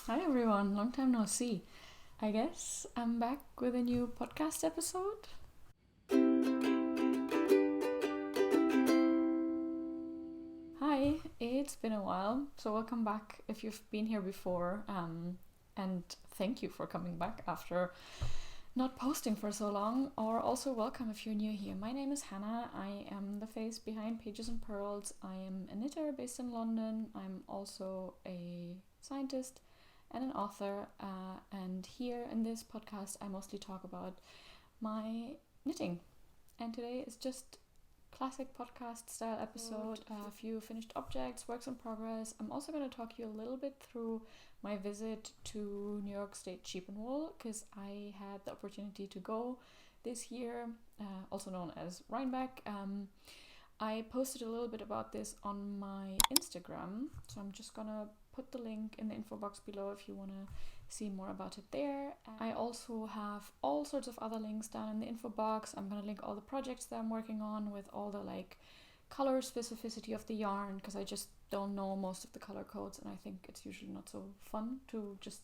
Hi everyone, long time no see. I guess I'm back with a new podcast episode. Hi, it's been a while, so welcome back if you've been here before, and thank you for coming back after not posting for so long, or also welcome if you're new here. My name is Hannah. I am the face behind Pages and Pearls. I am a knitter based in London. I'm also a scientist and an author, and here in this podcast I mostly talk about my knitting, and today is just classic podcast style episode, a few finished objects, works in progress. I'm also going to talk you a little bit through my visit to New York State Sheep and Wool, because I had the opportunity to go this year, also known as Rhinebeck. I posted a little bit about this on my Instagram, so I'm just gonna put the link in the info box below if you want to see more about it there. I also have all sorts of other links down in the info box. I'm gonna link all the projects that I'm working on with all the color specificity of the yarn, because I just don't know most of the color codes, and I think it's usually not so fun to just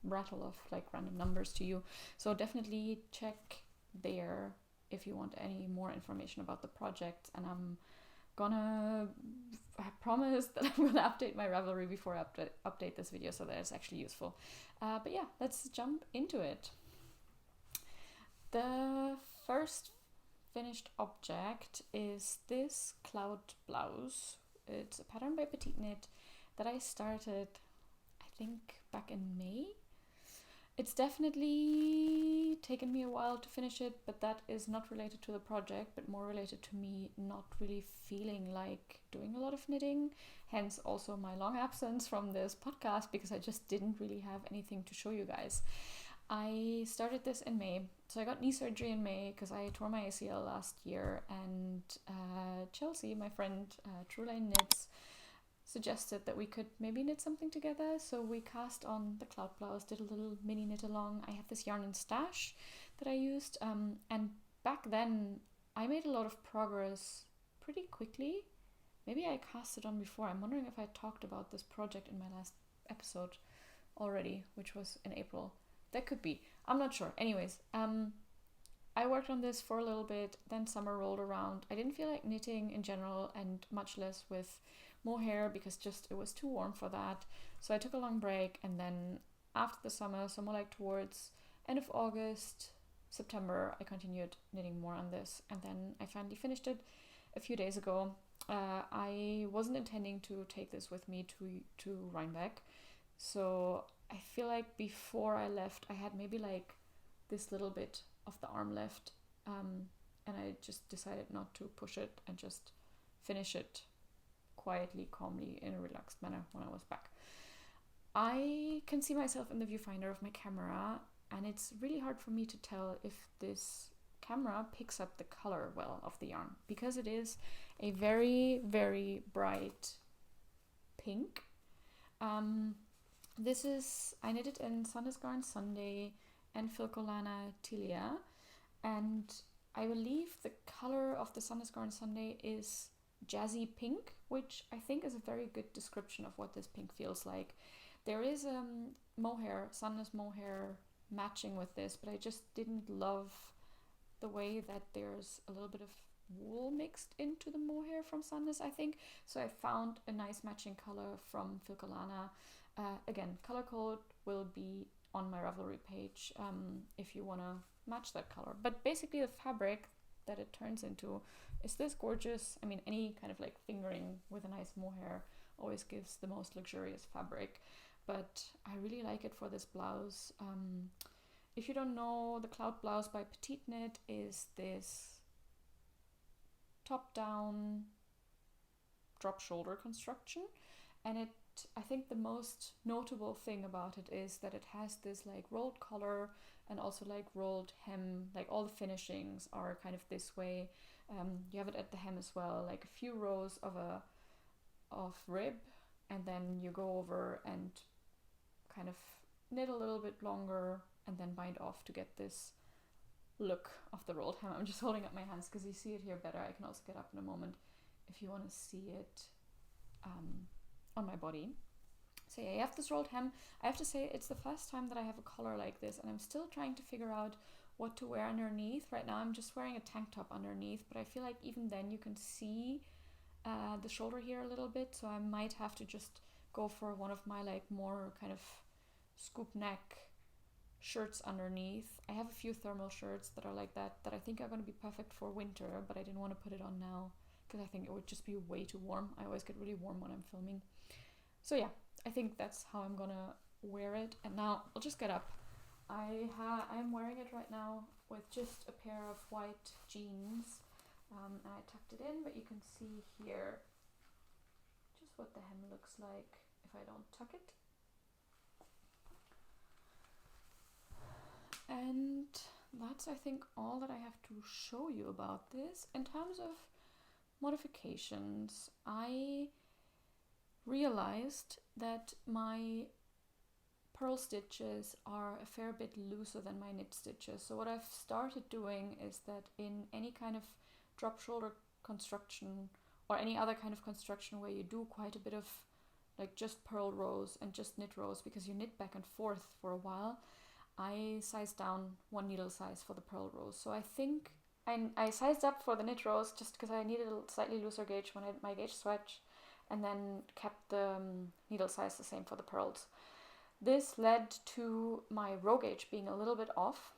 rattle off random numbers to you. So definitely check there if you want any more information about the project. And I promise that I'm gonna update my Ravelry before I update this video so that it's actually useful. But yeah, let's jump into it. The first finished object is this Cloud Blouse. It's a pattern by Petite Knit that I started, I think, back in May. It's definitely taken me a while to finish it, but that is not related to the project, but more related to me not really feeling like doing a lot of knitting. Hence also my long absence from this podcast, because I just didn't really have anything to show you guys. I started this in May. So I got knee surgery in May because I tore my ACL last year, and Chelsea, my friend, True Line Knits, suggested that we could maybe knit something together. So we cast on the Cloud Blouse, did a little mini knit along. I have this yarn in stash that I used, and back then I made a lot of progress pretty quickly. Maybe I cast it on before. I'm wondering if I talked about this project in my last episode already, which was in April. That could be. I'm not sure. Anyways, I worked on this for a little bit, then summer rolled around. I didn't feel like knitting in general, and much less with mohair, because just it was too warm for that. So I took a long break, and then after the summer, so more like towards end of August, September, I continued knitting more on this, and then I finally finished it a few days ago. I wasn't intending to take this with me to Rhinebeck, so I feel like before I left, I had maybe this little bit of the arm left, and I just decided not to push it and just finish it quietly, calmly, in a relaxed manner when I was back. I can see myself in the viewfinder of my camera, and it's really hard for me to tell if this camera picks up the color well of the yarn, because it is a very, very bright pink. This is, I knitted in Sandnes Garn Sunday and Filcolana Tilia, and I believe the color of the Sandnes Garn Sunday is jazzy pink, which I think is a very good description of what this pink feels like. There is mohair, Sandnes mohair matching with this, but I just didn't love the way that there's a little bit of wool mixed into the mohair from Sandnes, I think. So I found a nice matching color from Filcolana. Again, color code will be on my Ravelry page if you want to match that color. But basically the fabric that it turns into is this gorgeous, I mean, any kind of fingering with a nice mohair always gives the most luxurious fabric, but I really like it for this blouse. If you don't know, the Cloud Blouse by Petite Knit is this top-down drop shoulder construction, and I think the most notable thing about it is that it has this rolled collar and also rolled hem. All the finishings are kind of this way. You have it at the hem as well, a few rows of rib, and then you go over and kind of knit a little bit longer and then bind off to get this look of the rolled hem. I'm just holding up my hands because you see it here better. I can also get up in a moment if you want to see it on my body. So say, I have this rolled hem. I have to say it's the first time that I have a collar like this, and I'm still trying to figure out what to wear underneath. Right now I'm just wearing a tank top underneath, but I feel like even then you can see the shoulder here a little bit, so I might have to just go for one of my like more kind of scoop neck shirts underneath. I have a few thermal shirts that are like that I think are going to be perfect for winter, but I didn't want to put it on now because I think it would just be way too warm. I always get really warm when I'm filming. So yeah, I think that's how I'm gonna wear it. And now I'll just get up. I'm wearing it right now with just a pair of white jeans, and I tucked it in, but you can see here just what the hem looks like if I don't tuck it. And that's, I think, all that I have to show you about this. In terms of modifications, I realized that my purl stitches are a fair bit looser than my knit stitches. So what I've started doing is that in any kind of drop shoulder construction or any other kind of construction where you do quite a bit of like just purl rows and just knit rows because you knit back and forth for a while, I sized down one needle size for the purl rows. So I think I sized up for the knit rows just because I needed a slightly looser gauge when I did my gauge swatch, and then kept the needle size the same for the purls. This led to my row gauge being a little bit off,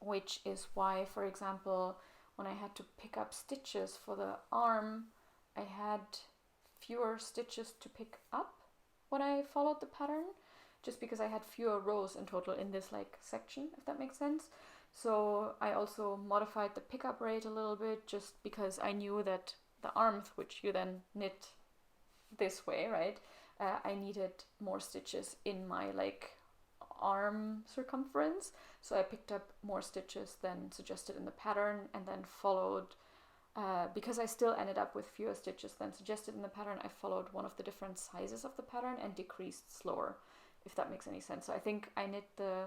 which is why, for example, when I had to pick up stitches for the arm, I had fewer stitches to pick up when I followed the pattern, just because I had fewer rows in total in this like section, if that makes sense. So I also modified the pickup rate a little bit, just because I knew that the arms, which you then knit this way, right? I needed more stitches in my like arm circumference. So I picked up more stitches than suggested in the pattern, and then followed, because I still ended up with fewer stitches than suggested in the pattern, I followed one of the different sizes of the pattern and decreased slower, if that makes any sense. So I think I knit the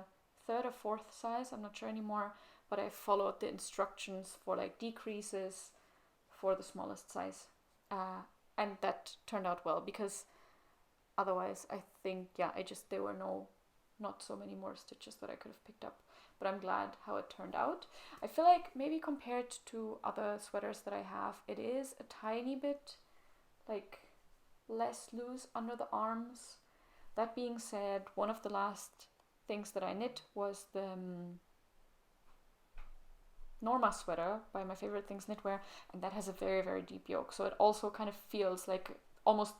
3rd or 4th size, I'm not sure anymore, but I followed the instructions for like decreases for the smallest size. And that turned out well, because otherwise I think, yeah, there were not so many more stitches that I could have picked up. But I'm glad how it turned out. I feel like maybe compared to other sweaters that I have, it is a tiny bit like less loose under the arms. That being said, one of the last things that I knit was the Norma sweater by My Favorite Things Knitwear, and that has a very, very deep yoke. So it also kind of feels like almost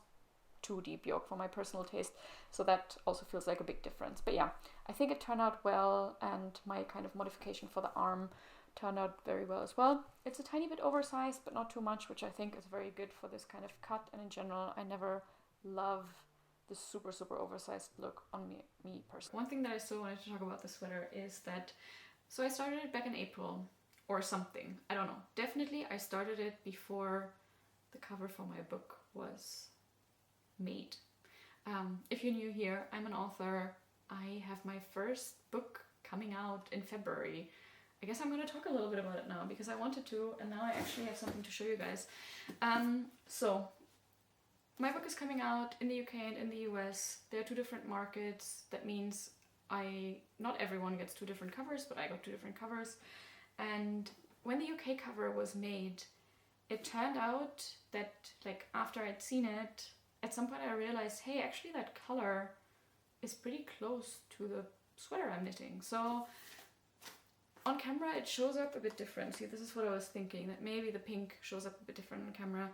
too deep yoke for my personal taste. So that also feels like a big difference. But yeah, I think it turned out well, and my kind of modification for the arm turned out very well as well. It's a tiny bit oversized, but not too much, which I think is very good for this kind of cut. And in general, I never love the super, super oversized look on me personally. One thing that I still wanted to talk about the sweater is that, so I started it back in April or something. I don't know. Definitely I started it before the cover for my book was made. If you're new here, I'm an author. I have my first book coming out in February. I guess I'm going to talk a little bit about it now because I wanted to, and now I actually have something to show you guys. So my book is coming out in the UK and in the US. There are 2 different markets. That means not everyone gets 2 different covers, but I got 2 different covers. And when the UK cover was made, it turned out that like after I'd seen it, at some point I realized, hey, actually that color is pretty close to the sweater I'm knitting. So on camera it shows up a bit different. See, this is what I was thinking, that maybe the pink shows up a bit different on camera.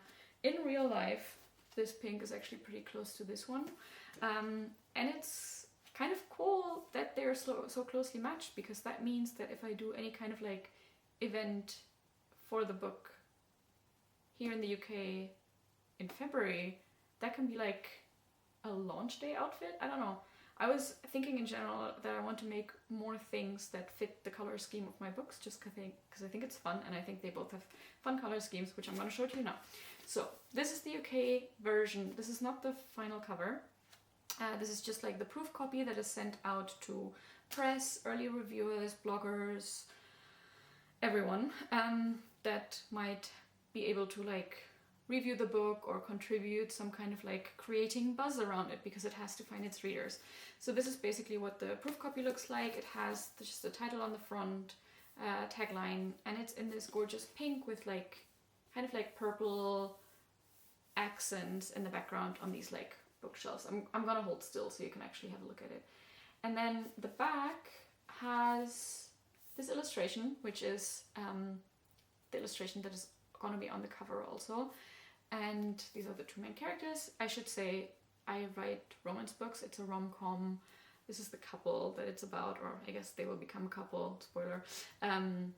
In real life, this pink is actually pretty close to this one. And it's kind of cool that they're so closely matched, because that means that if I do any kind of like event for the book here in the UK in February, that can be like a launch day outfit. I don't know. I was thinking in general that I want to make more things that fit the color scheme of my books, just because I think it's fun, and I think they both have fun color schemes, which I'm going to show to you now. So this is the UK version. This is not the final cover. This is just like the proof copy that is sent out to press, early reviewers, bloggers, everyone that might be able to like review the book or contribute some kind of like creating buzz around it, because it has to find its readers. So this is basically what the proof copy looks like. It has just the title on the front, tagline, and it's in this gorgeous pink with like kind of like purple accents in the background on these like bookshelves. I'm gonna hold still so you can actually have a look at it. And then the back has this illustration, which is the illustration that is gonna be on the cover also. And these are the two main characters. I should say I write romance books. It's a rom-com. This is the couple that it's about, or I guess they will become a couple, spoiler. And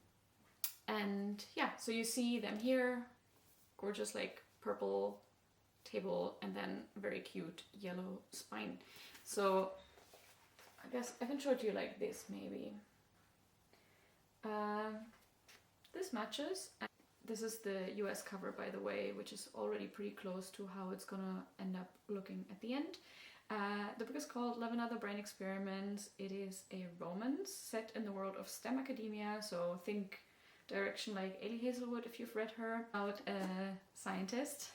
yeah, so you see them here, gorgeous like purple table, and then very cute yellow spine. So I guess I can show it to you like this maybe. This matches. This is the US cover, by the way, which is already pretty close to how it's gonna end up looking at the end. The book is called Love and Other Brain Experiments. It is a romance set in the world of STEM academia, so think direction like Ailey Hazelwood, if you've read her, about a scientist,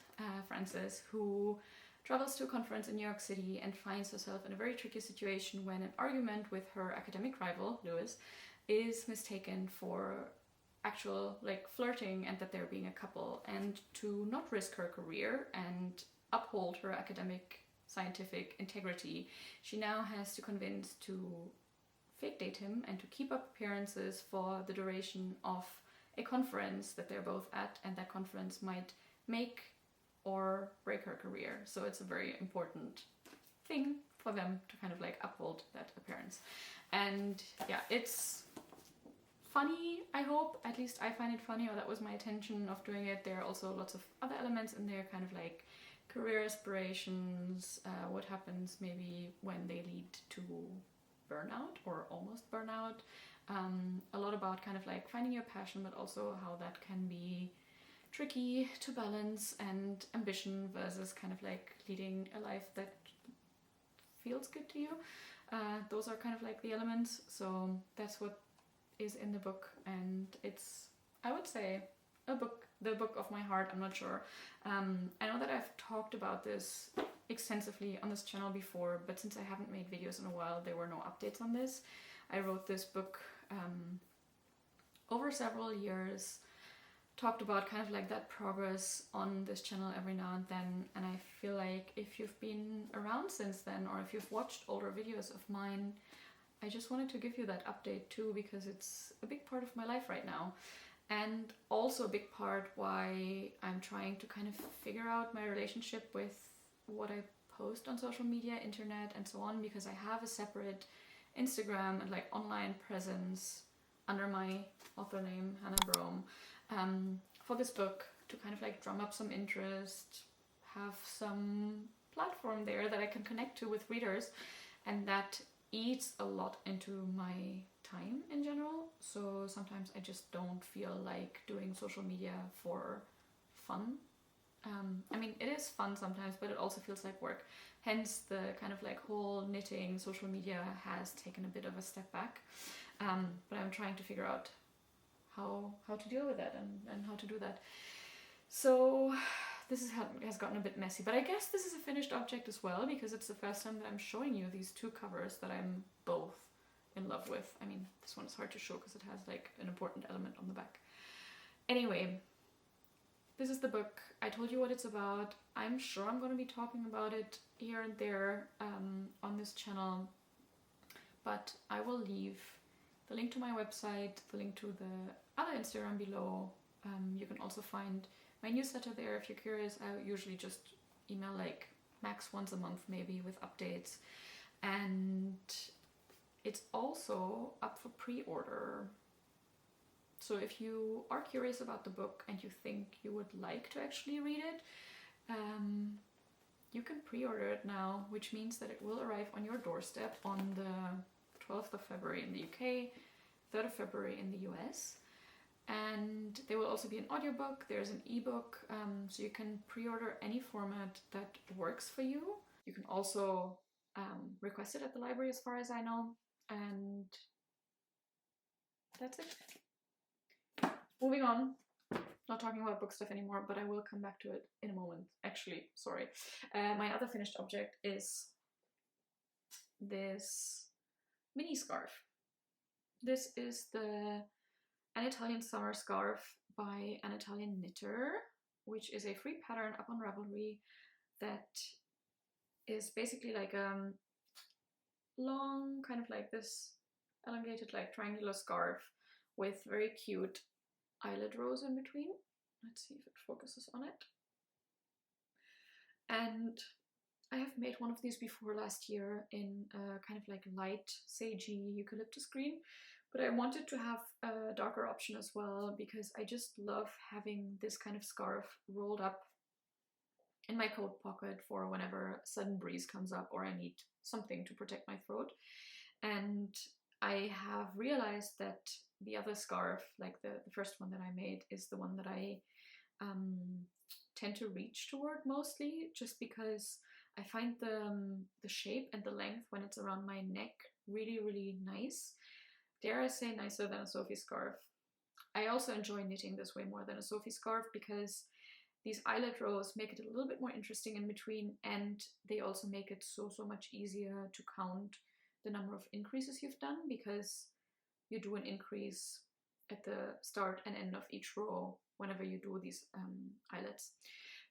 Frances, who travels to a conference in New York City and finds herself in a very tricky situation when an argument with her academic rival, Lewis, is mistaken for actual like flirting and that they're being a couple. And to not risk her career and uphold her academic scientific integrity, she now has to convince to fake date him and to keep up appearances for the duration of a conference that they're both at, and that conference might make or break her career. So it's a very important thing for them to kind of like uphold that appearance. And yeah, it's funny, I hope. At least I find it funny, or that was my intention of doing it. There are also lots of other elements in there, kind of like career aspirations, what happens maybe when they lead to burnout or almost burnout. A lot about kind of like finding your passion, but also how that can be tricky to balance, and ambition versus kind of like leading a life that feels good to you. Those are kind of like the elements. So that's what is in the book, and it's, I would say, the book of my heart. I'm not sure. I know that I've talked about this extensively on this channel before, but since I haven't made videos in a while, there were no updates on this. I wrote this book over several years, talked about kind of like that progress on this channel every now and then, and I feel like if you've been around since then, or if you've watched older videos of mine, I just wanted to give you that update too, because it's a big part of my life right now, and also a big part why I'm trying to kind of figure out my relationship with what I post on social media, internet, and so on, because I have a separate Instagram and like online presence under my author name, Hannah Brome, for this book, to kind of like drum up some interest, have some platform there that I can connect to with readers, and that eats a lot into my time in general. So sometimes I just don't feel like doing social media for fun. I mean, it is fun sometimes, but it also feels like work. Hence the kind of like whole knitting social media has taken a bit of a step back. But I'm trying to figure out how to deal with that and how to do that. So this has gotten a bit messy, but I guess this is a finished object as well, because it's the first time that I'm showing you these two covers that I'm both in love with. I mean, this one is hard to show because it has like an important element on the back. Anyway, this is the book. I told you what it's about. I'm sure I'm going to be talking about it here and there on this channel, but I will leave the link to my website, the link to the other Instagram below. You can also find my newsletter there if you're curious. I usually just email like max once a month maybe with updates, and it's also up for pre-order. So if you are curious about the book and you think you would like to actually read it, you can pre-order it now, which means that it will arrive on your doorstep on the 12th of February in the UK, 3rd of February in the US. And there will also be an audiobook, there's an ebook, so you can pre-order any format that works for you. You can also request it at the library as far as I know, and that's it. Moving on, not talking about book stuff anymore, but I will come back to it in a moment. Actually, sorry. My other finished object is this mini scarf. This is An Italian Summer Scarf by an Italian knitter, which is a free pattern up on Ravelry that is basically like a long, kind of like this elongated, like triangular scarf with very cute eyelet rows in between. Let's see if it focuses on it. And I have made one of these before last year in a kind of like light sagey eucalyptus green, but I wanted to have a darker option as well because I just love having this kind of scarf rolled up in my coat pocket for whenever a sudden breeze comes up or I need something to protect my throat. And I have realized that the other scarf, like the first one that I made, is the one that I tend to reach toward mostly, just because I find the shape and the length when it's around my neck really, really nice. Dare I say nicer than a Sophie scarf. I also enjoy knitting this way more than a Sophie scarf because these eyelet rows make it a little bit more interesting in between, and they also make it so much easier to count the number of increases you've done, because you do an increase at the start and end of each row whenever you do these eyelets.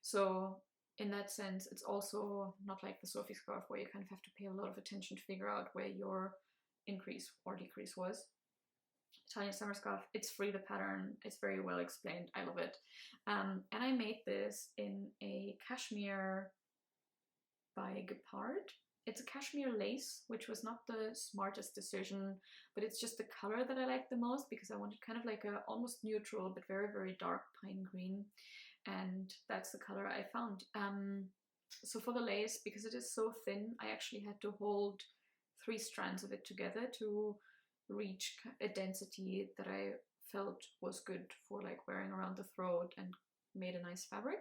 So in that sense, it's also not like the Sophie scarf where you kind of have to pay a lot of attention to figure out where your increase or decrease was. Italian Summer Scarf, it's free, the pattern, it's very well explained, I love it. And I made this in a cashmere by Gepard. It's a cashmere lace, which was not the smartest decision, but it's just the color that I like the most because I wanted kind of like a almost neutral but very, very dark pine green. And that's the color I found. So for the lace, because it is so thin, I actually had to hold 3 strands of it together to reach a density that I felt was good for like wearing around the throat and made a nice fabric.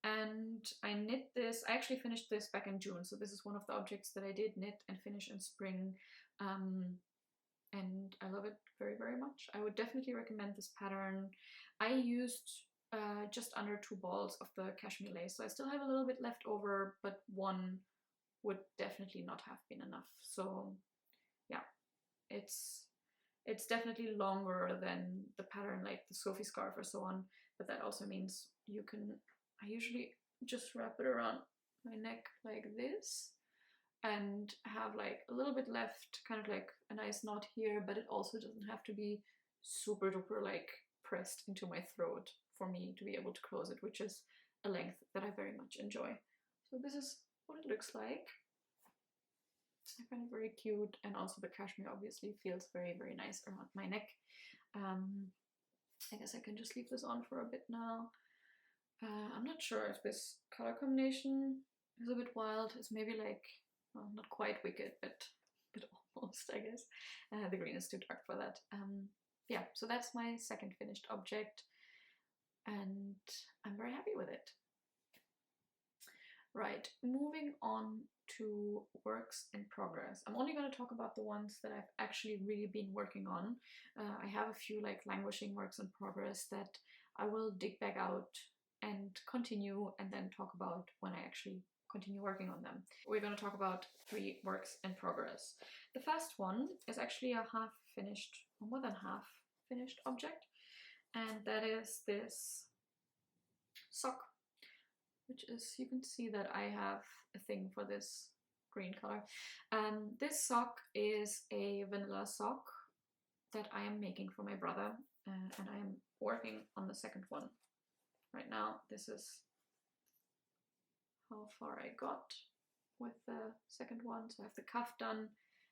And I knit this, I actually finished this back in June, so this is one of the objects that I did knit and finish in spring, and I love it very, very much. I would definitely recommend this pattern. I used just under 2 balls of the cashmere lace, so I still have a little bit left over, but 1 would definitely not have been enough. So yeah, it's definitely longer than the pattern like the Sophie scarf or so on, but that also means you can, I usually just wrap it around my neck like this and have like a little bit left, kind of like a nice knot here, but it also doesn't have to be super duper like pressed into my throat for me to be able to close it, which is a length that I very much enjoy. So this is what it looks like. I find it very cute, and also the cashmere obviously feels very, very nice around my neck. I guess I can just leave this on for a bit now. I'm not sure if this color combination is a bit wild. It's maybe like, well, not quite wicked, but almost, I guess. The green is too dark for that. Yeah, so that's my second finished object, and I'm very happy with it. Right, moving on to works in progress. I'm only going to talk about the ones that I've actually really been working on. I have a few like languishing works in progress that I will dig back out and continue, and then talk about when I actually continue working on them. We're going to talk about 3 works in progress. The first one is actually a half finished, or more than half finished object, and that is this sock, which is, you can see that I have a thing for this green color. This sock is a vanilla sock that I am making for my brother, and I am working on the second one right now. This is how far I got with the second one. So I have the cuff done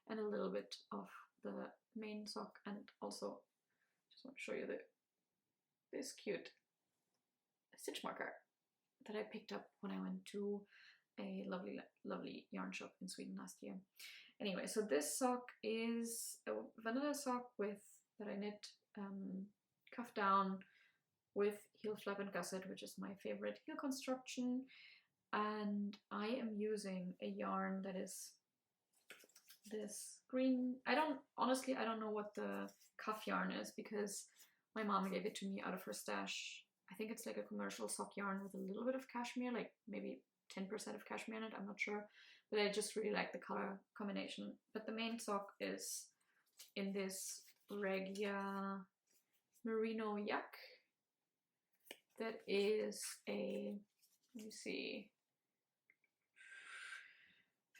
and a little bit of the main sock, and also just want to show you this cute stitch marker that I picked up when I went to a lovely yarn shop in Sweden last year. Anyway, so this sock is a vanilla sock that I knit cuff down with heel flap and gusset, which is my favorite heel construction. And I am using a yarn that is this green. Honestly, I don't know what the cuff yarn is because my mom gave it to me out of her stash I think it's like a commercial sock yarn with a little bit of cashmere, like maybe 10% of cashmere in it, I'm not sure. But I just really like the color combination. But the main sock is in this Regia merino yak. That is a, let me see,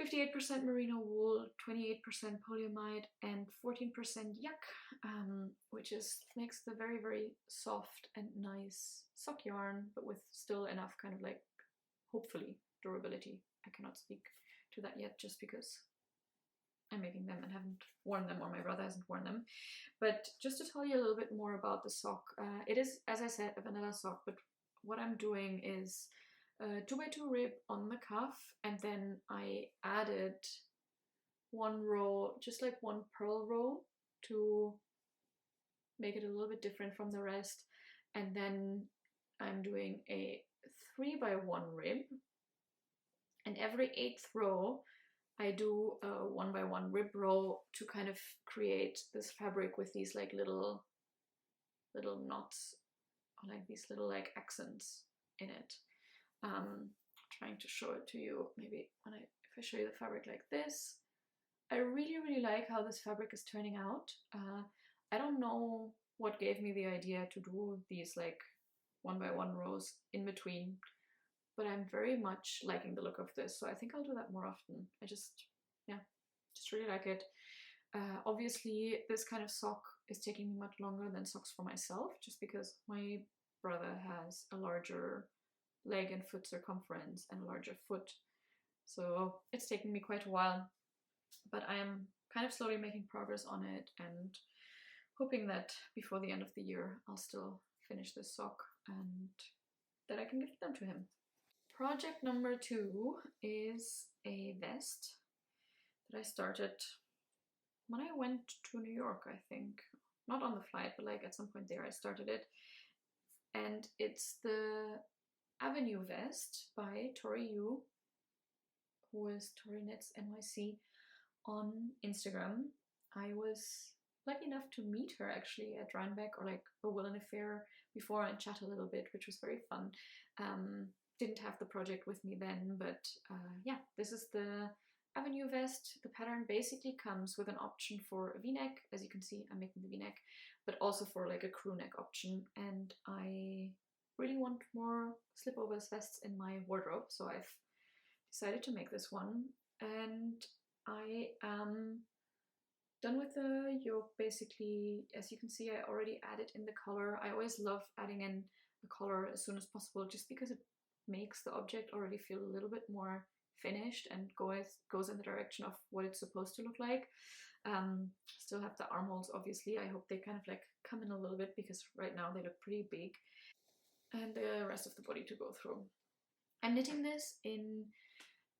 58% merino wool, 28% polyamide, and 14% yak, which makes the very, very soft and nice sock yarn, but with still enough kind of like, hopefully, durability. I cannot speak to that yet, just because I'm making them and haven't worn them, or my brother hasn't worn them. But just to tell you a little bit more about the sock, it is, as I said, a vanilla sock, but what I'm doing is 2x2 rib on the cuff, and then I added one row, just like one purl row, to make it a little bit different from the rest. And then I'm doing a 3x1 rib, and every 8th row I do a 1x1 rib row to kind of create this fabric with these like little knots, or like these little like accents in it. Trying to show it to you, maybe if I show you the fabric like this. I really, really like how this fabric is turning out. I don't know what gave me the idea to do these like 1x1 rows in between, but I'm very much liking the look of this, so I think I'll do that more often. I just really like it. Obviously, this kind of sock is taking me much longer than socks for myself, just because my brother has a larger leg and foot circumference and a larger foot. So it's taken me quite a while, but I am kind of slowly making progress on it and hoping that before the end of the year I'll still finish this sock and that I can gift them to him. Project number 2 is a vest that I started when I went to New York, I think. Not on the flight, but like at some point there I started it. And it's the Avenue vest by Tori Yu, who is Tori Knits NYC on Instagram. I was lucky enough to meet her actually at Rhinebeck, or like a Will and a Fair before, and chat a little bit, which was very fun. Didn't have the project with me then, but yeah, this is the Avenue vest. The pattern basically comes with an option for a v-neck. As you can see, I'm making the v-neck, but also for like a crew neck option. And I really want more slipovers vests in my wardrobe, so I've decided to make this one. And I am done with the yoke basically. As you can see, I already added in the color. I always love adding in the color as soon as possible, just because it makes the object already feel a little bit more finished and goes in the direction of what it's supposed to look like. Still have the armholes, obviously. I hope they kind of like come in a little bit, because right now they look pretty big, and the rest of the body to go through. I'm knitting this in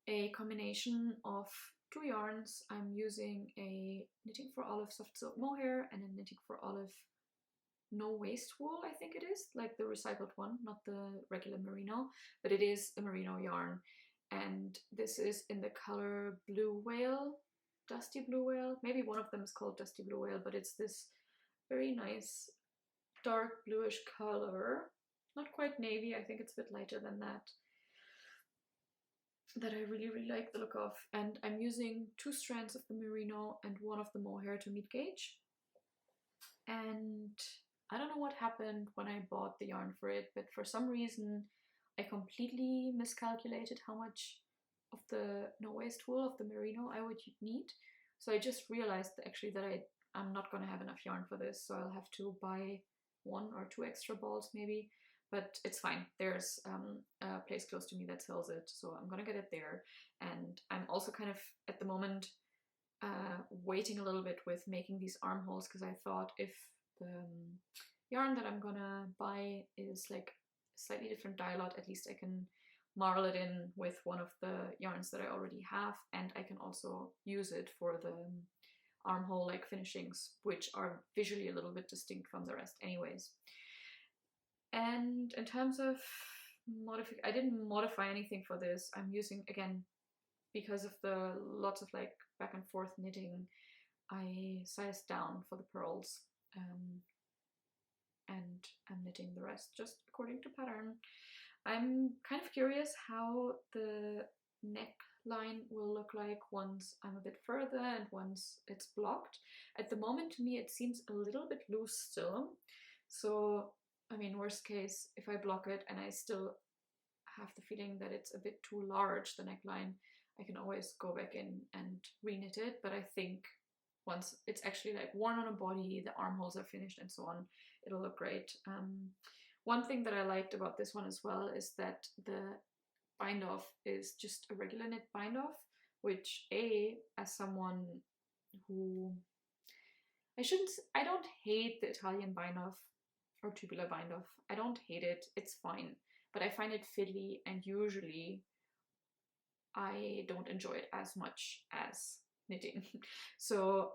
a combination of 2 yarns. I'm using a Knitting for Olive soft silk mohair and a Knitting for Olive no waste wool, I think it is, like the recycled one, not the regular merino, but it is a merino yarn. And this is in the color Blue Whale, Dusty Blue Whale. Maybe one of them is called Dusty Blue Whale, but it's this very nice dark bluish color. Not quite navy, I think it's a bit lighter than that. That I really, really like the look of. And I'm using 2 strands of the merino and 1 of the mohair to meet gauge. And I don't know what happened when I bought the yarn for it, but for some reason I completely miscalculated how much of the no waste wool of the merino I would need. So I just realized actually that I'm not going to have enough yarn for this, so I'll have to buy 1 or 2 extra balls maybe, but it's fine. There's a place close to me that sells it, so I'm gonna get it there. And I'm also kind of at the moment waiting a little bit with making these armholes, because I thought if the yarn that I'm gonna buy is like slightly different dye lot, at least I can marl it in with one of the yarns that I already have, and I can also use it for the armhole like finishings, which are visually a little bit distinct from the rest anyways. And in terms of I didn't modify anything for this. I'm using, again, because of the lots of like back and forth knitting, I sized down for the purls. and I'm knitting the rest just according to pattern. I'm kind of curious how the neckline will look like once I'm a bit further and once it's blocked. At the moment, to me, it seems a little bit loose still. So, I mean, worst case, if I block it and I still have the feeling that it's a bit too large, the neckline, I can always go back in and reknit it. But I think once it's actually like worn on a body, the armholes are finished and so on, it'll look great. One thing that I liked about this one as well is that the bind off is just a regular knit bind off, which as someone who, I don't hate the Italian bind off or tubular bind off. I don't hate it, it's fine, but I find it fiddly and usually I don't enjoy it as much as knitting. So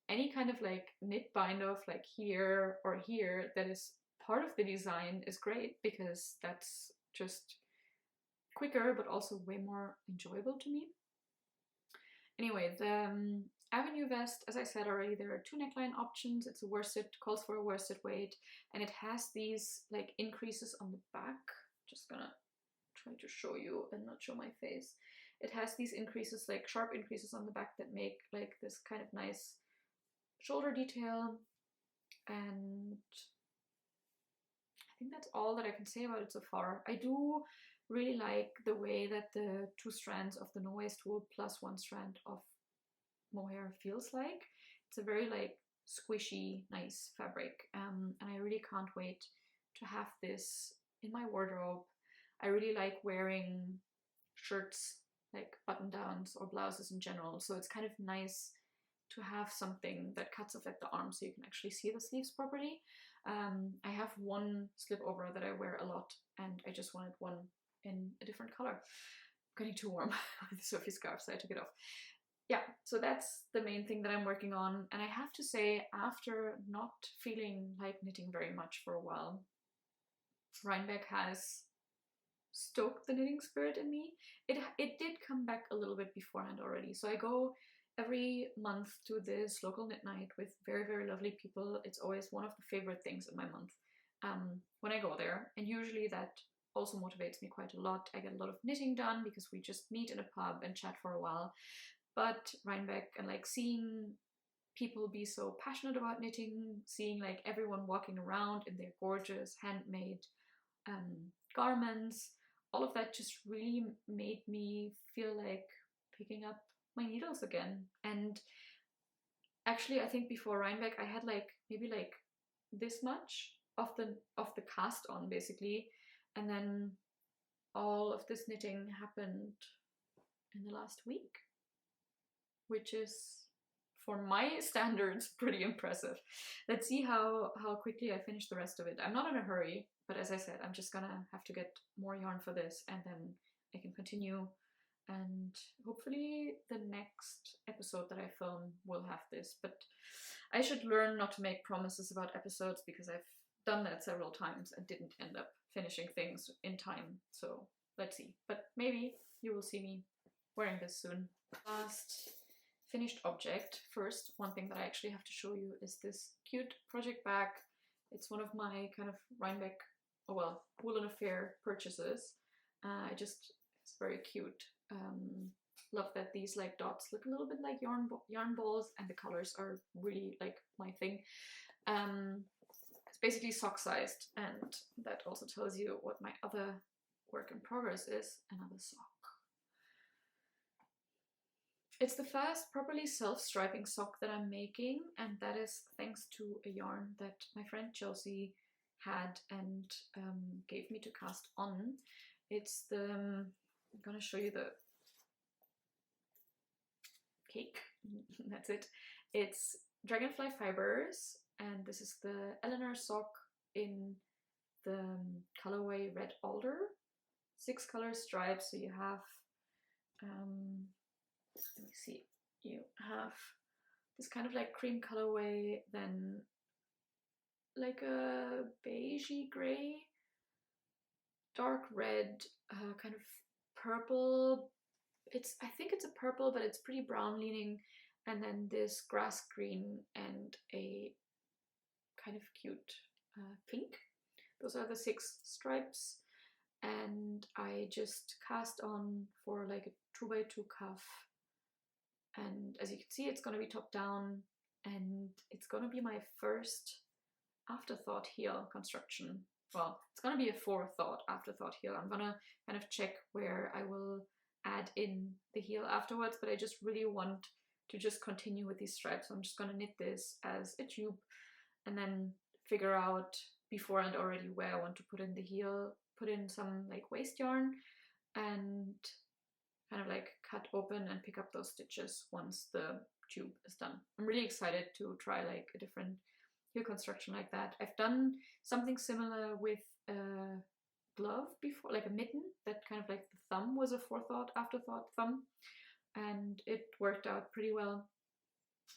any kind of like knit bind off like here or here that is part of the design is great, because that's just quicker but also way more enjoyable to me. Anyway, the Avenue vest, as I said already, there are 2 neckline options. It's a worsted, calls for a worsted weight, and it has these like increases on the back. Just gonna try to show you and not show my face. It has these increases, like sharp increases on the back, that make like this kind of nice shoulder detail. And I think that's all that I can say about it so far. I do really like the way that the 2 strands of the no-waste wool plus 1 strand of mohair feels like. It's a very like squishy, nice fabric, and I really can't wait to have this in my wardrobe. I really like wearing shirts, like button downs or blouses in general, so it's kind of nice to have something that cuts off at the arm so you can actually see the sleeves properly. I have one slip over that I wear a lot, and I just wanted one in a different color. Getting too warm with the Sophie scarf, so I took it off. Yeah, so that's the main thing that I'm working on. And I have to say, after not feeling like knitting very much for a while, Rhinebeck has stoked the knitting spirit in me. It did come back a little bit beforehand already. So I go every month to this local knit night with very, very lovely people. It's always one of the favorite things in my month when I go there. And usually that also motivates me quite a lot. I get a lot of knitting done because we just meet in a pub and chat for a while. But Rhinebeck, and like seeing people be so passionate about knitting, seeing like everyone walking around in their gorgeous handmade garments, all of that just really made me feel like picking up my needles again. And actually, I think before Rhinebeck, I had like maybe like this much of the cast on basically, and then all of this knitting happened in the last week, which is, for my standards, pretty impressive. Let's see how quickly I finish the rest of it. I'm not in a hurry, but as I said, I'm just gonna have to get more yarn for this, and then I can continue. And hopefully the next episode that I film will have this. But I should learn not to make promises about episodes, because I've done that several times and didn't end up finishing things in time. So let's see. But maybe you will see me wearing this soon. Last finished object. First, one thing that I actually have to show you is this cute project bag. It's one of my kind of Rhinebeck, oh well, Woolen Affair purchases. It's very cute. Love that these like dots look a little bit like yarn balls, and the colors are really like my thing. It's basically sock sized, and that also tells you what my other work in progress is, another sock. It's the first properly self-striping sock that I'm making, and that is thanks to a yarn that my friend Chelsea had and gave me to cast on. It's the, I'm gonna show you the cake, that's it. It's Dragonfly Fibers, and this is the Eleanor sock in the colorway Red Alder. 6 color stripes, so you have let me see, you have this kind of like cream colorway, then like a beigey gray, dark red, kind of purple. I think it's a purple, but it's pretty brown leaning, and then this grass green and a kind of cute pink. Those are the 6 stripes, and I just cast on for like a 2x2 cuff, and as you can see, it's going to be top down, and it's going to be my first afterthought heel construction. Well, it's going to be a forethought afterthought heel. I'm going to kind of check where I will add in the heel afterwards, but I just really want to just continue with these stripes. So I'm just going to knit this as a tube and then figure out beforehand already where I want to put in the heel, put in some like waste yarn, and kind of like cut open and pick up those stitches once the tube is done. I'm really excited to try like a different heel construction like that. I've done something similar with a glove before, like a mitten, that kind of like the thumb was a forethought, afterthought thumb, and it worked out pretty well.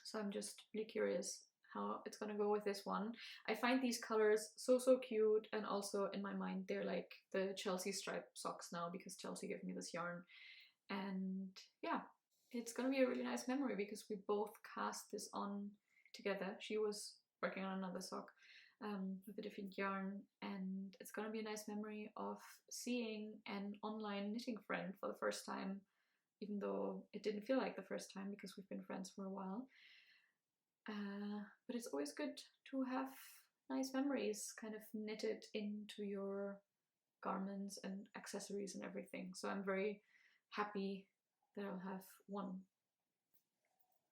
So I'm just really curious how it's gonna go with this one. I find these colors so cute, and also in my mind they're like the Chelsea stripe socks now because Chelsea gave me this yarn. And yeah, it's gonna be a really nice memory because we both cast this on together. She was working on another sock with a different yarn, and it's gonna be a nice memory of seeing an online knitting friend for the first time, even though it didn't feel like the first time because we've been friends for a while. But it's always good to have nice memories kind of knitted into your garments and accessories and everything. So I'm very happy that I'll have one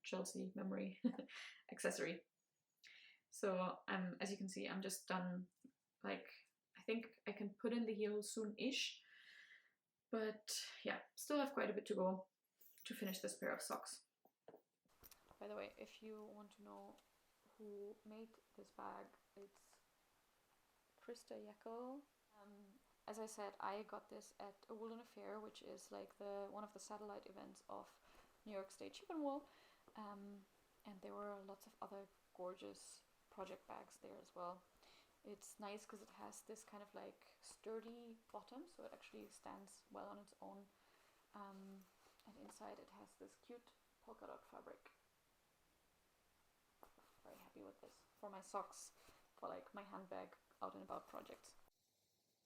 Chelsea memory accessory. So as you can see, I'm just done. Like, I think I can put in the heel soon-ish, but yeah, still have quite a bit to go to finish this pair of socks. By the way, if you want to know who made this bag, it's Krista Jekyll. As I said, I got this at a Woolen Affair, which is like one of the satellite events of New York State Sheep and Wool, and there were lots of other gorgeous project bags there as well. It's nice because it has this kind of like sturdy bottom, so it actually stands well on its own, and inside it has this cute polka dot fabric. Very happy with this for my socks, for like my handbag out and about projects.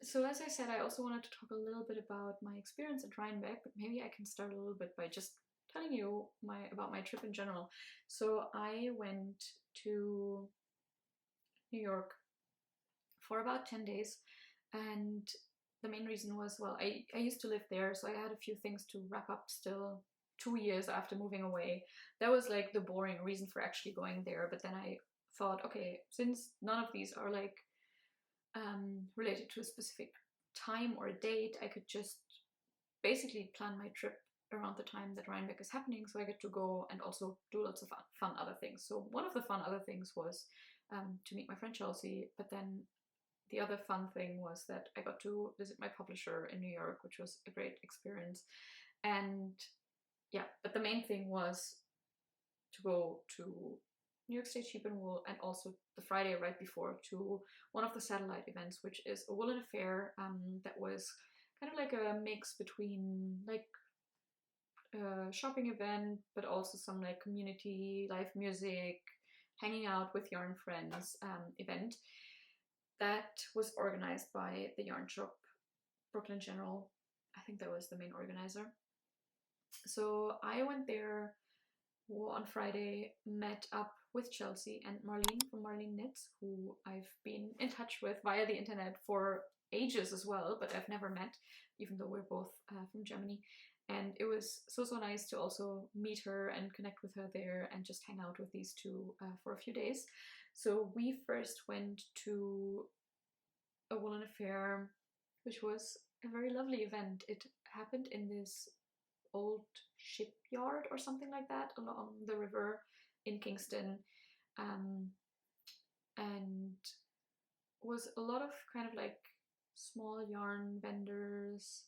So as I said, I also wanted to talk a little bit about my experience at Rhinebeck, but maybe I can start a little bit by just telling you about my trip in general. So I went to New York for about 10 days, and the main reason was, well, I used to live there, so I had a few things to wrap up still 2 years after moving away. That was like the boring reason for actually going there, but then I thought, okay, since none of these are like related to a specific time or a date, I could just basically plan my trip around the time that Rhinebeck is happening, so I get to go and also do lots of fun other things. So one of the fun other things was to meet my friend Chelsea, but then the other fun thing was that I got to visit my publisher in New York, which was a great experience. And yeah, but the main thing was to go to New York State Sheep and Wool, and also the Friday right before to one of the satellite events, which is a Woolen Affair that was kind of like a mix between like a shopping event, but also some like community, live music, hanging out with yarn friends event that was organized by the yarn shop Brooklyn General. I think that was the main organizer. So I went there on Friday, met up with Chelsea and Marlene from Marlene Knits, who I've been in touch with via the internet for ages as well, but I've never met, even though we're both from Germany. And it was so nice to also meet her and connect with her there and just hang out with these two for a few days. So we first went to a Woolen Affair, which was a very lovely event. It happened in this old shipyard or something like that along the river in Kingston, and was a lot of kind of like small yarn vendors,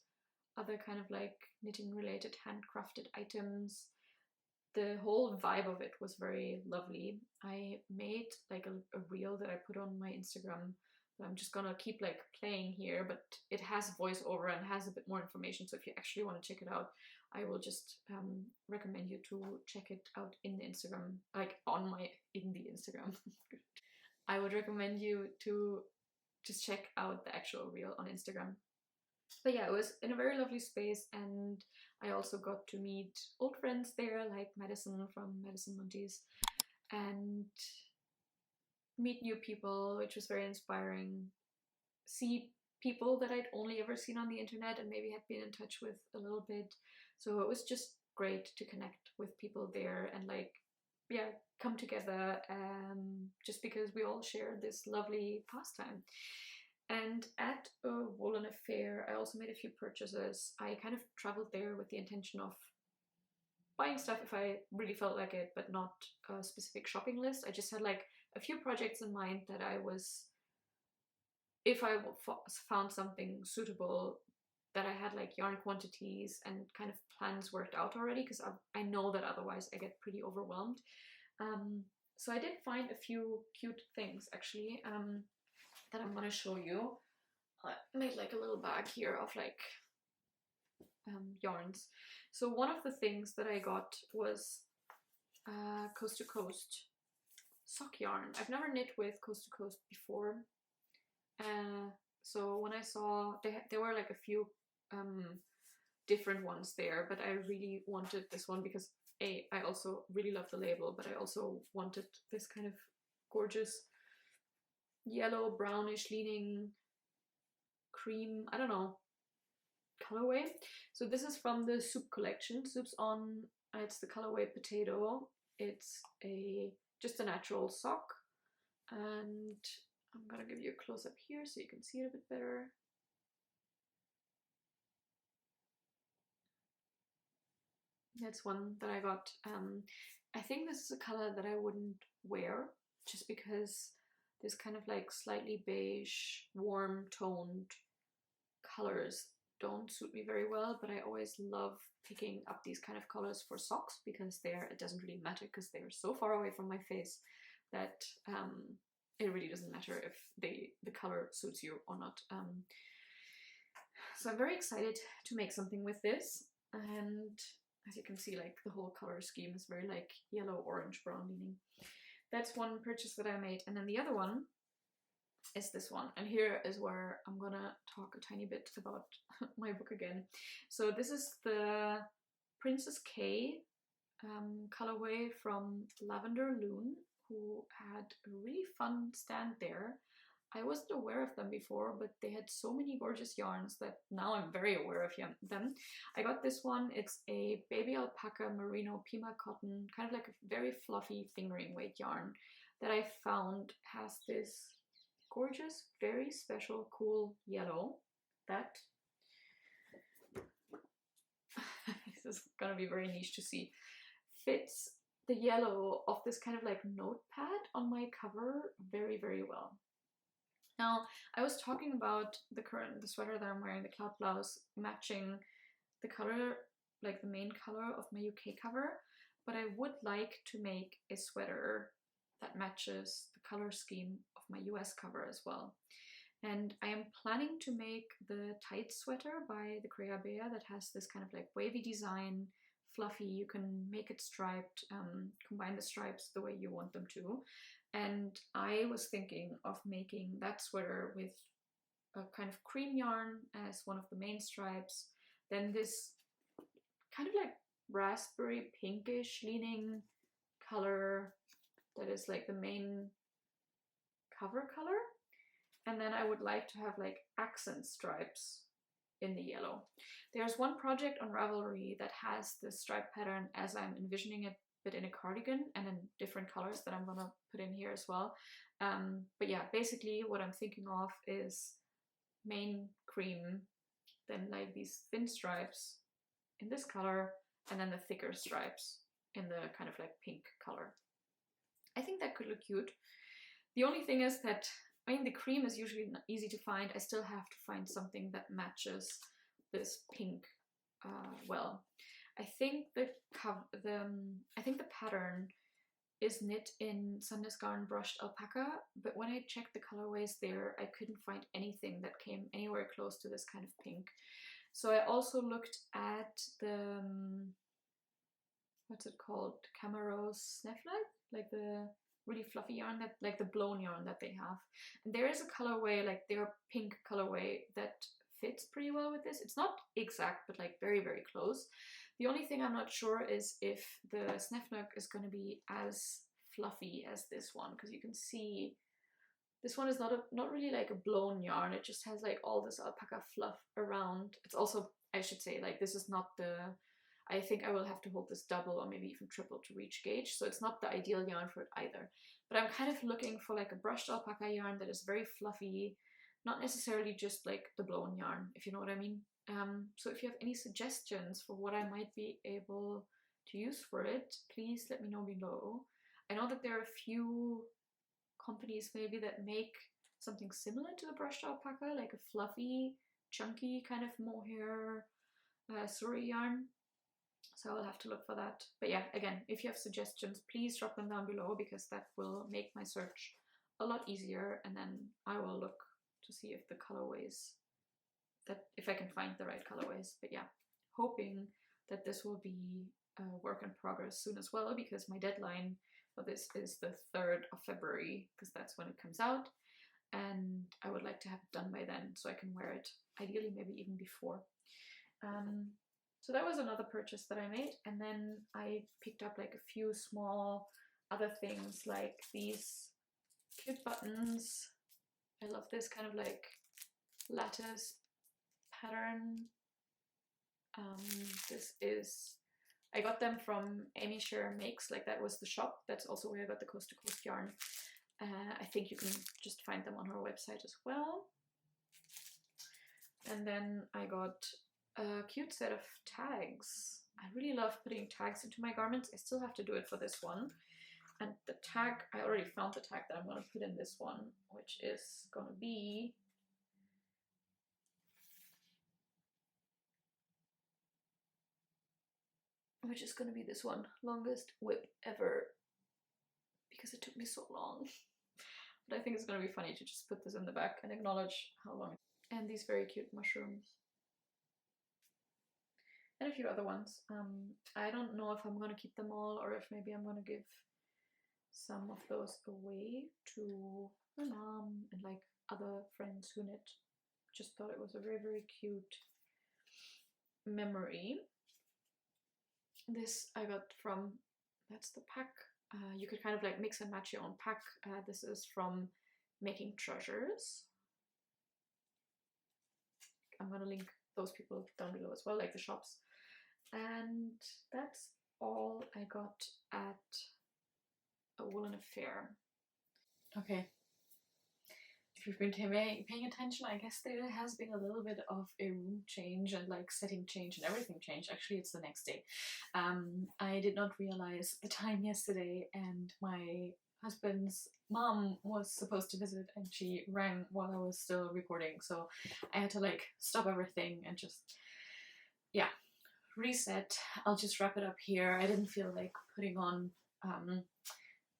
other kind of like knitting related handcrafted items. The whole vibe of it was very lovely. I made like a reel that I put on my Instagram that I'm just gonna keep like playing here, but it has voiceover and has a bit more information, so if you actually want to check it out, I will just recommend you to check it out in the Instagram, like in the Instagram. I would recommend you to just check out the actual reel on Instagram. But yeah, it was in a very lovely space, and I also got to meet old friends there, like Madison from Madison Montes, and meet new people, which was very inspiring. See people that I'd only ever seen on the internet and maybe had been in touch with a little bit. So it was just great to connect with people there and like, yeah, come together just because we all share this lovely pastime. And at a Woolen Affair, I also made a few purchases. I kind of traveled there with the intention of buying stuff if I really felt like it, but not a specific shopping list. I just had like a few projects in mind that I was, if I found something suitable, that I had like yarn quantities and kind of plans worked out already, because I know that otherwise I get pretty overwhelmed. So I did find a few cute things actually that I'm gonna show you. I made like a little bag here of like yarns. So one of the things that I got was Coast to Coast sock yarn. I've never knit with Coast to Coast before. So when I saw, there were like a few different ones there, but I really wanted this one because I also really love the label, but I also wanted this kind of gorgeous yellow, brownish leaning cream, I don't know, colorway. So this is from the Soup collection. Soup's on, it's the colorway Potato. It's just a natural sock, and I'm gonna give you a close up here so you can see it a bit better. That's one that I got. I think this is a color that I wouldn't wear just because this kind of like slightly beige, warm toned colors don't suit me very well, but I always love picking up these kind of colors for socks because it doesn't really matter because they're so far away from my face that it really doesn't matter if the color suits you or not. So I'm very excited to make something with this, and as you can see, like the whole color scheme is very like yellow, orange, brown leaning. That's one purchase that I made, and then the other one is this one, and here is where I'm gonna talk a tiny bit about my book again. So this is the Princess K colorway from Lavender Loon, who had a really fun stand there. I wasn't aware of them before, but they had so many gorgeous yarns that now I'm very aware of them. I got this one. It's a baby alpaca merino pima cotton, kind of like a very fluffy fingering weight yarn that I found has this gorgeous, very special, cool yellow that this is gonna be very niche to see, fits the yellow of this kind of like notepad on my cover very, very well. Now, I was talking about the sweater that I'm wearing, the Cloud Blouse, matching the color, like the main color of my UK cover, but I would like to make a sweater that matches the color scheme of my US cover as well. And I am planning to make the Tydes Sweater by the Crea Bea that has this kind of like wavy design, fluffy, you can make it striped, combine the stripes the way you want them to. And I was thinking of making that sweater with a kind of cream yarn as one of the main stripes, then this kind of like raspberry pinkish leaning color that is like the main cover color. And then I would like to have like accent stripes in the yellow. There's one project on Ravelry that has the stripe pattern as I'm envisioning it, but in a cardigan and in different colors that I'm gonna put in here as well. But yeah, basically what I'm thinking of is main cream, then like these thin stripes in this color, and then the thicker stripes in the kind of like pink color. I think that could look cute. The only thing is that, I mean, the cream is usually easy to find. I still have to find something that matches this pink well. I think the pattern is knit in Sunday's Garn brushed alpaca, but when I checked the colorways there, I couldn't find anything that came anywhere close to this kind of pink. So I also looked at the what's it called? Camaro Sneffler, like the really fluffy yarn, that like the blown yarn that they have. And there is a colorway, like their pink colorway, that fits pretty well with this. It's not exact, but like very, very close. The only thing I'm not sure is if the Snefnook is going to be as fluffy as this one, because you can see this one is not really like a blown yarn. It just has like all this alpaca fluff around. It's also, I should say, like this is not the, I think I will have to hold this double or maybe even triple to reach gauge. So it's not the ideal yarn for it either. But I'm kind of looking for like a brushed alpaca yarn that is very fluffy, not necessarily just like the blown yarn, if you know what I mean. So if you have any suggestions for what I might be able to use for it, please let me know below. I know that there are a few companies maybe that make something similar to the brushed alpaca, like a fluffy, chunky kind of mohair suri yarn. So I'll have to look for that. But yeah, again, if you have suggestions, please drop them down below, because that will make my search a lot easier, and then I will look to see if the colorways, that if I can find the right colorways. But yeah, hoping that this will be a work in progress soon as well, because my deadline for this is the 3rd of February, because that's when it comes out, and I would like to have it done by then so I can wear it, ideally maybe even before. So that was another purchase that I made, and then I picked up like a few small other things, like these cute buttons. I love this kind of like lattice pattern. This is, I got them from Amy Share Makes, like that was the shop. That's also where I got the Coast to Coast yarn. I think you can just find them on her website as well. And then I got a cute set of tags. I really love putting tags into my garments. I still have to do it for this one. And the tag, I already found the tag that I'm going to put in this one, which is going to be this one, longest whip ever, because it took me so long. But I think it's going to be funny to just put this in the back and acknowledge how long it took. And these very cute mushrooms. And a few other ones. I don't know if I'm going to keep them all, or if maybe I'm going to give some of those away to my mom and like other friends who knit. Just thought it was a very, very cute memory. This I got from, that's the pack. You could kind of like mix and match your own pack. This is from Making Treasures. I'm gonna link those people down below as well, like the shops. And that's all I got at a Woolen Affair. Okay. If you've been paying attention, I guess there has been a little bit of a room change and like setting change and everything changed. Actually, it's the next day. I did not realize the time yesterday, and my husband's mom was supposed to visit and she rang while I was still recording, so I had to like stop everything and just, yeah, reset. I'll just wrap it up here. I didn't feel like putting on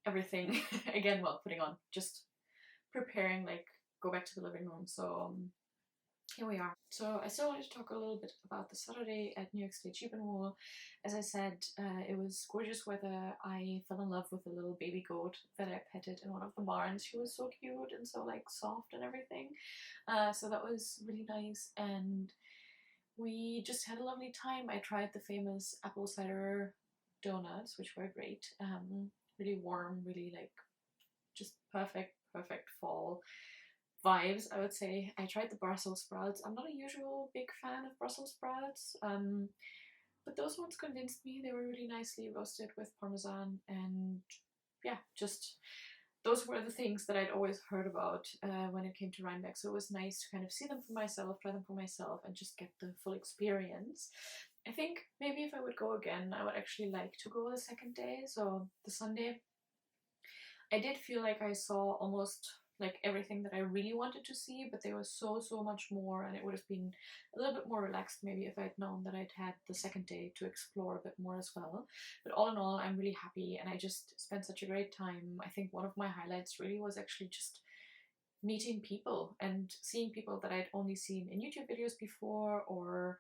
everything again. Well, putting on, just preparing, like go back to the living room. So here we are. So I still wanted to talk a little bit about the Saturday at New York State Sheep and Wool. As I said, it was gorgeous weather. I fell in love with a little baby goat that I petted in one of the barns. She was so cute and so like soft and everything. So that was really nice, and we just had a lovely time. I tried the famous apple cider donuts, which were great. Really warm, really like just perfect fall vibes, I would say. I tried the Brussels sprouts. I'm not a usual big fan of Brussels sprouts, but those ones convinced me. They were really nicely roasted with Parmesan, and yeah, just those were the things that I'd always heard about when it came to Rhinebeck. So it was nice to kind of see them for myself, try them for myself, and just get the full experience. I think maybe if I would go again, I would actually like to go the second day, so the Sunday. I did feel like I saw almost like everything that I really wanted to see, but there was so much more, and it would have been a little bit more relaxed maybe if I'd known that I'd had the second day to explore a bit more as well. But all in all, I'm really happy, and I just spent such a great time. I think one of my highlights really was actually just meeting people and seeing people that I'd only seen in YouTube videos before, or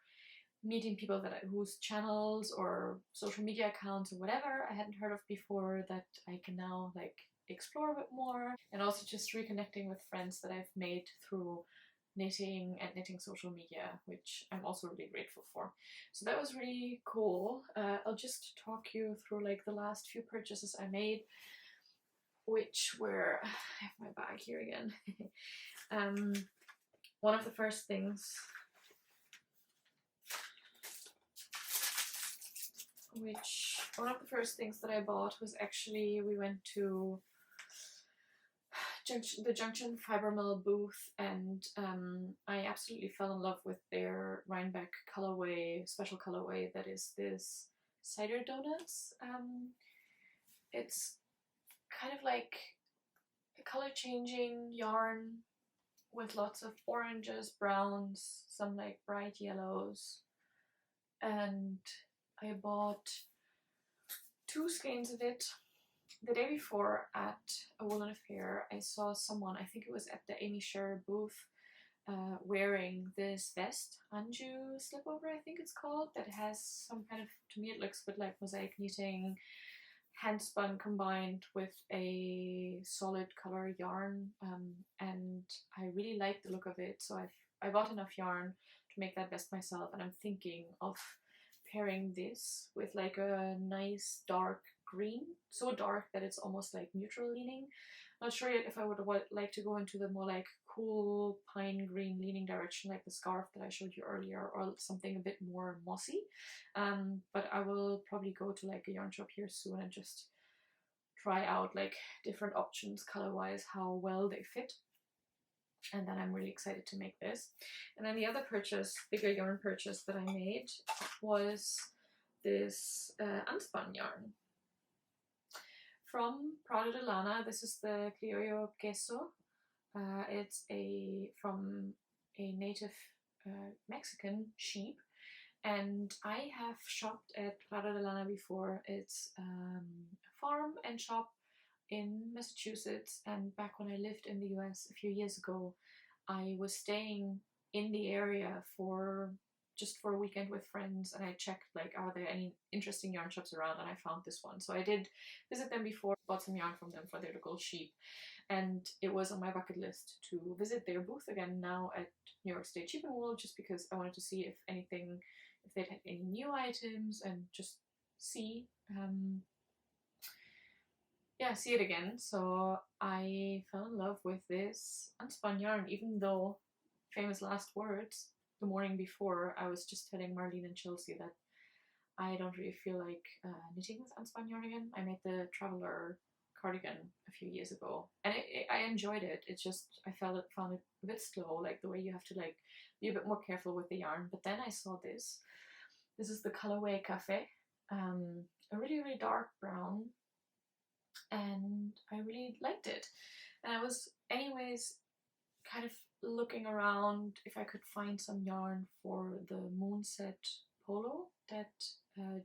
meeting people that whose channels or social media accounts or whatever I hadn't heard of before, that I can now like explore a bit more, and also just reconnecting with friends that I've made through knitting and knitting social media, which I'm also really grateful for. So that was really cool. I'll just talk you through like the last few purchases I made, which were, I have my bag here again. One of the first things that I bought was actually, we went to the Junction Fiber Mill booth, and I absolutely fell in love with their Rhinebeck colorway, special colorway that is this cider donuts. It's kind of like a color changing yarn with lots of oranges, browns, some like bright yellows, and I bought 2 skeins of it. The day before at a Woolen Affair, I saw someone, I think it was at the Amy Sher booth, wearing this vest, Anjou Slipover I think it's called, that has some kind of, to me it looks a bit like mosaic knitting, hand spun combined with a solid color yarn, and I really like the look of it, so I bought enough yarn to make that vest myself, and I'm thinking of pairing this with like a nice dark green, so dark that it's almost like neutral leaning. Not sure yet if I would like to go into the more like cool pine green leaning direction like the scarf that I showed you earlier, or something a bit more mossy, but I will probably go to like a yarn shop here soon and just try out like different options color wise, how well they fit, and then I'm really excited to make this. And then the other purchase, bigger yarn purchase that I made was this unspun yarn from Prado de Lana. This is the Criollo Queso. It's from a native Mexican sheep, and I have shopped at Prado de Lana before. It's a farm and shop in Massachusetts, and back when I lived in the US a few years ago, I was staying in the area just for a weekend with friends, and I checked like, are there any interesting yarn shops around, and I found this one. So I did visit them before, bought some yarn from them for their local sheep, and it was on my bucket list to visit their booth again now at New York State Sheep and Wool, just because I wanted to see if they'd had any new items, and just see see it again. So I fell in love with this unspun yarn, even though, famous last words, the morning before I was just telling Marlene and Chelsea that I don't really feel like knitting with unspun yarn again. I made the Traveler cardigan a few years ago, and I enjoyed it. It's just I found it a bit slow, like the way you have to like be a bit more careful with the yarn. But then I saw this. This is the colorway Cafe, a really, really dark brown, and I really liked it. And I was anyways kind of looking around if I could find some yarn for the Moonset polo that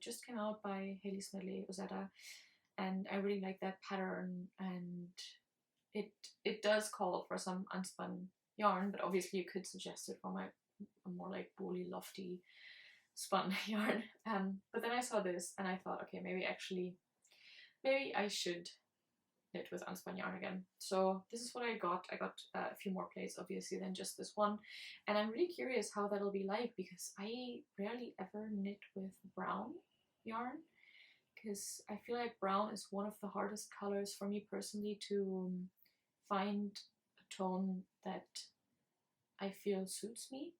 just came out by Hayley Smedley Ozetta, and I really like that pattern, and it does call for some unspun yarn, but obviously you could suggest it for a more like woolly, lofty spun yarn. But then I saw this and I thought, okay, maybe I should knit with unspun yarn again. So this is what I got. I got a few more plates obviously than just this one, and I'm really curious how that'll be like, because I rarely ever knit with brown yarn, because I feel like brown is one of the hardest colors for me personally to find a tone that I feel suits me,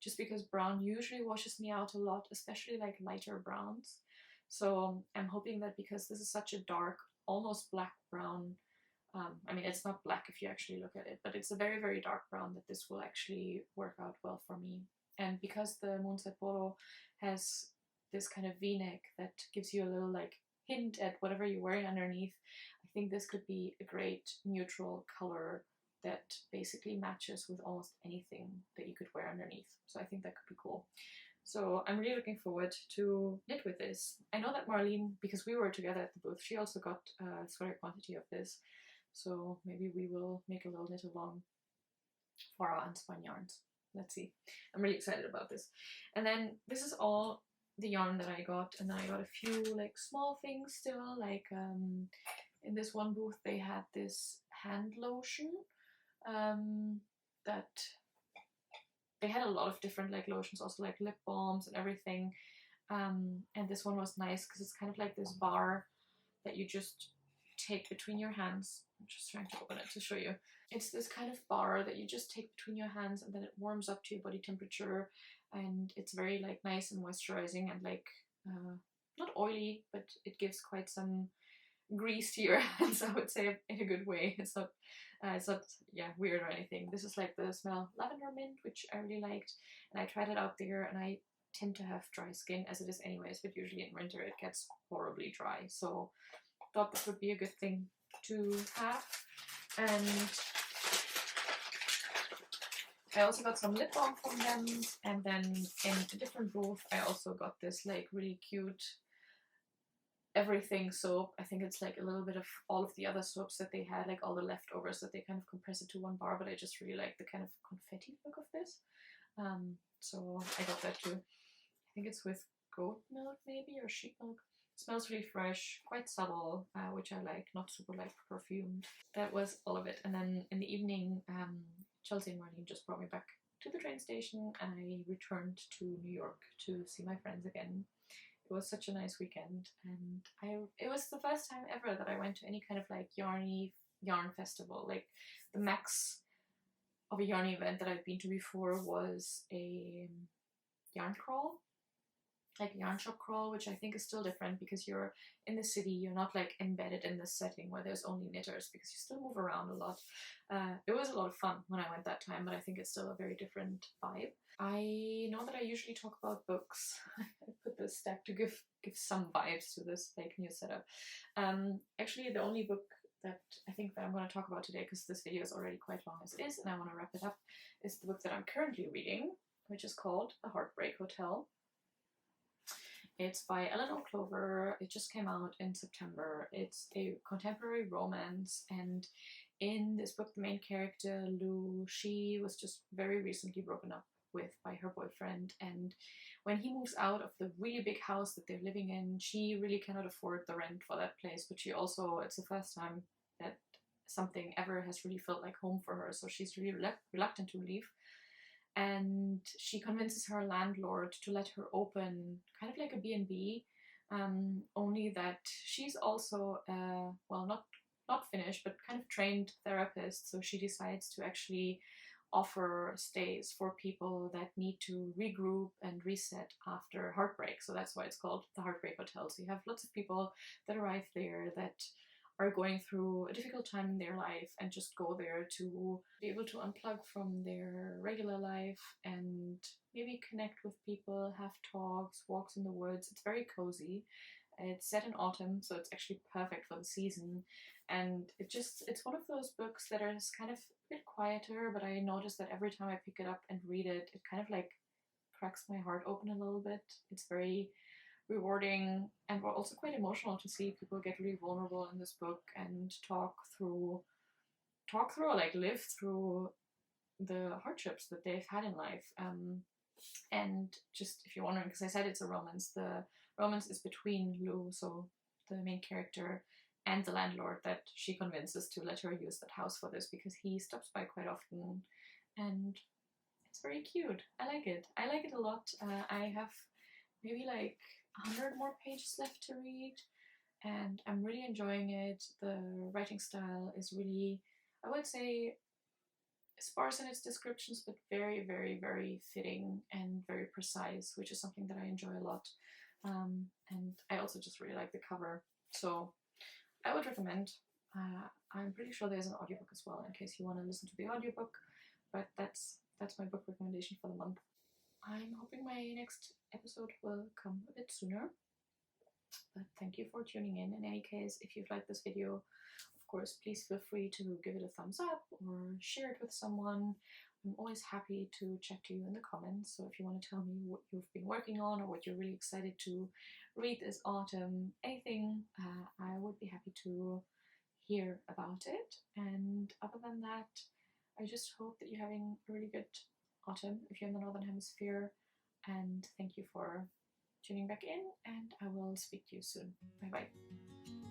just because brown usually washes me out a lot, especially like lighter browns. So I'm hoping that because this is such a dark, almost black brown, I mean it's not black if you actually look at it, but it's a very, very dark brown, that this will actually work out well for me. And because the Moonset Polo has this kind of v-neck that gives you a little like hint at whatever you're wearing underneath, I think this could be a great neutral color that basically matches with almost anything that you could wear underneath. So I think that could be cool. So I'm really looking forward to knit with this. I know that Marlene, because we were together at the booth, she also got a sweater quantity of this. So maybe we will make a little knit along for our unspun yarns. Let's see. I'm really excited about this. And then this is all the yarn that I got, and then I got a few like small things still, like in this one booth they had this hand lotion that they had a lot of different like lotions, also like lip balms and everything. And this one was nice because it's kind of like this bar that you just take between your hands. I'm just trying to open it to show you. It's this kind of bar that you just take between your hands, and then it warms up to your body temperature, and it's very like nice and moisturizing and like not oily, but it gives quite some grease to your hands, I would say, in a good way. It's not yeah, weird or anything. This is like the smell lavender mint, which I really liked, and I tried it out there, and I tend to have dry skin as it is anyways, but usually in winter it gets horribly dry, so thought this would be a good thing to have. And I also got some lip balm from them, and then in a different booth I also got this like really cute everything soap. I think it's like a little bit of all of the other soaps that they had, like all the leftovers that they kind of compress it to one bar, but I just really like the kind of confetti look of this. So I got that too. I think it's with goat milk maybe, or sheep milk. It smells really fresh, quite subtle, which I like, not super like perfumed. That was all of it. And then in the evening, Chelsea and Marlene just brought me back to the train station, and I returned to New York to see my friends again. It was such a nice weekend, and it was the first time ever that I went to any kind of like yarn festival. Like the max of a yarn event that I've been to before was a yarn crawl, like a yarn shop crawl, which I think is still different because you're in the city, you're not like embedded in this setting where there's only knitters, because you still move around a lot. It was a lot of fun when I went that time, but I think it's still a very different vibe. I know that I usually talk about books. I put this stack to give some vibes to this like new setup. Actually, the only book that I think that I'm going to talk about today, because this video is already quite long as it is, and I want to wrap it up, is the book that I'm currently reading, which is called The Heartbreak Hotel. It's by Eleanor Clover. It just came out in September. It's a contemporary romance, and in this book, the main character, Lou, she was just very recently broken up with by her boyfriend, and when he moves out of the really big house that they're living in, she really cannot afford the rent for that place, but she also, it's the first time that something ever has really felt like home for her, so she's really reluctant to leave. And she convinces her landlord to let her open kind of like a B&B, only that she's also well, not finished, but kind of trained therapist, so she decides to actually offer stays for people that need to regroup and reset after heartbreak. So that's why it's called the Heartbreak Hotel. So you have lots of people that arrive there that are going through a difficult time in their life and just go there to be able to unplug from their regular life and maybe connect with people, have talks, walks in the woods. It's very cozy. It's set in autumn, so it's actually perfect for the season. And it's one of those books that is kind of a bit quieter, but I notice that every time I pick it up and read it, it kind of like cracks my heart open a little bit. It's very rewarding and also quite emotional to see people get really vulnerable in this book and talk through or like live through the hardships that they've had in life. And just if you're wondering, because I said it's a romance, the romance is between Lou, so the main character, and the landlord that she convinces to let her use that house for this, because he stops by quite often, and it's very cute. I like it a lot. I have maybe like 100 more pages left to read, and I'm really enjoying it. The writing style is really, I would say, sparse in its descriptions, but very, very, very fitting and very precise, which is something that I enjoy a lot. And I also just really like the cover, so I would recommend. I'm pretty sure there's an audiobook as well in case you want to listen to the audiobook, but that's my book recommendation for the month. I'm hoping my next episode will come a bit sooner, but thank you for tuning in. In any case, if you've liked this video, of course, please feel free to give it a thumbs up or share it with someone. I'm always happy to chat to you in the comments, so if you want to tell me what you've been working on or what you're really excited to read this autumn, anything, I would be happy to hear about it. And other than that, I just hope that you're having a really good autumn if you're in the Northern Hemisphere, and thank you for tuning back in, and I will speak to you soon. Bye bye.